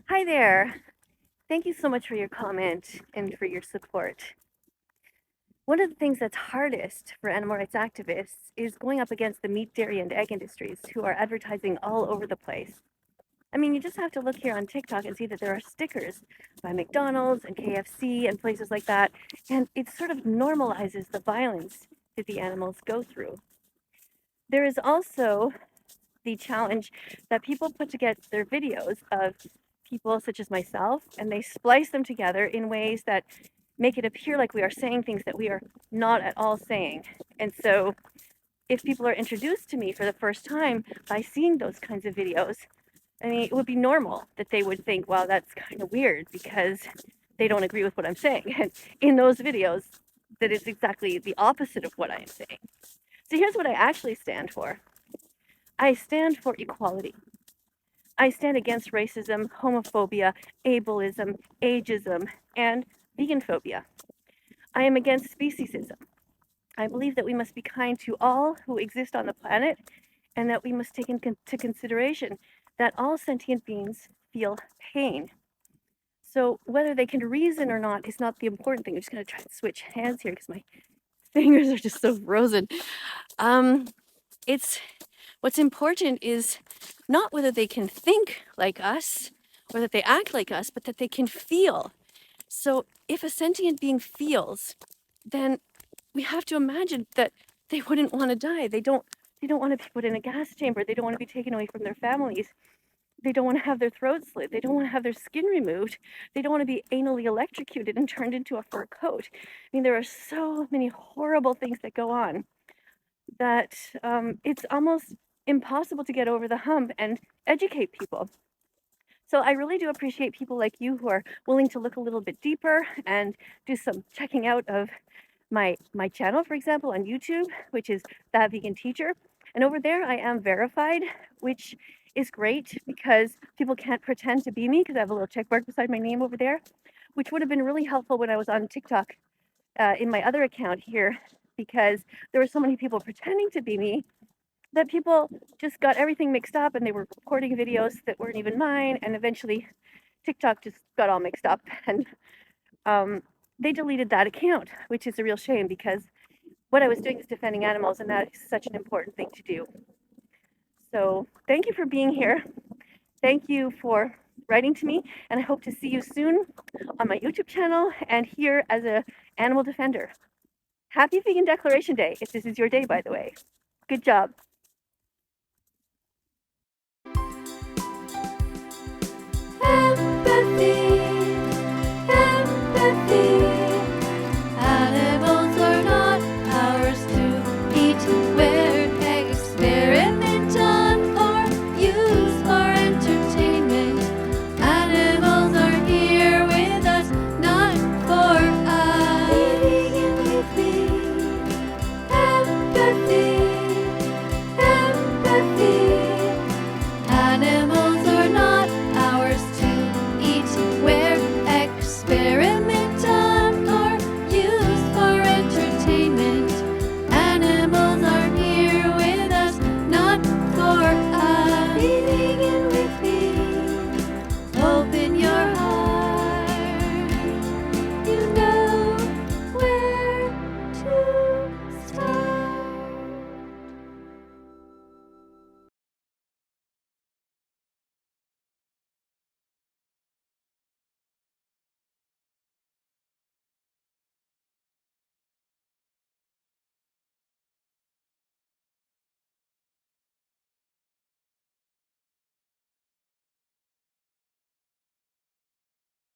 Hi there. Thank you so much for your comment and for your support. One of the things that's hardest for animal rights activists is going up against the meat, dairy, and egg industries who are advertising all over the place. I mean, you just have to look here on TikTok and see that there are stickers by McDonald's and KFC and places like that, and it sort of normalizes the violence that the animals go through. There is also the challenge that people put together videos of people such as myself, and they splice them together in ways that make it appear like we are saying things that we are not at all saying. And so if people are introduced to me for the first time by seeing those kinds of videos, I mean, it would be normal that they would think, wow, that's kind of weird because they don't agree with what I'm saying. And in those videos, that is exactly the opposite of what I am saying. So here's what I actually stand for. I stand for equality. I stand against racism, homophobia, ableism, ageism, and veganphobia. I am against speciesism. I believe that we must be kind to all who exist on the planet and that we must take into consideration that all sentient beings feel pain. So whether they can reason or not is not the important thing. I'm just going to try to switch hands here because my fingers are just so frozen. It's what's important is not whether they can think like us or that they act like us, but that they can feel. So if a sentient being feels, then we have to imagine that they wouldn't want to die. They don't want to be put in a gas chamber. They don't want to be taken away from their families. They don't want to have their throats slit. They don't want to have their skin removed. They don't want to be anally electrocuted and turned into a fur coat. I mean, there are so many horrible things that go on that it's almost impossible to get over the hump and educate people. So I really do appreciate people like you who are willing to look a little bit deeper and do some checking out of my channel, for example, on YouTube, which is That Vegan Teacher. And over there, I am verified, which is great because people can't pretend to be me because I have a little check mark beside my name over there, which would have been really helpful when I was on TikTok in my other account here because there were so many people pretending to be me that people just got everything mixed up and they were recording videos that weren't even mine. And eventually, TikTok just got all mixed up and they deleted that account, which is a real shame because what I was doing is defending animals, and that is such an important thing to do. So thank you for being here. Thank you for writing to me, and I hope to see you soon on my YouTube channel and here as an animal defender. Happy Vegan Declaration Day, if this is your day, by the way. Good job.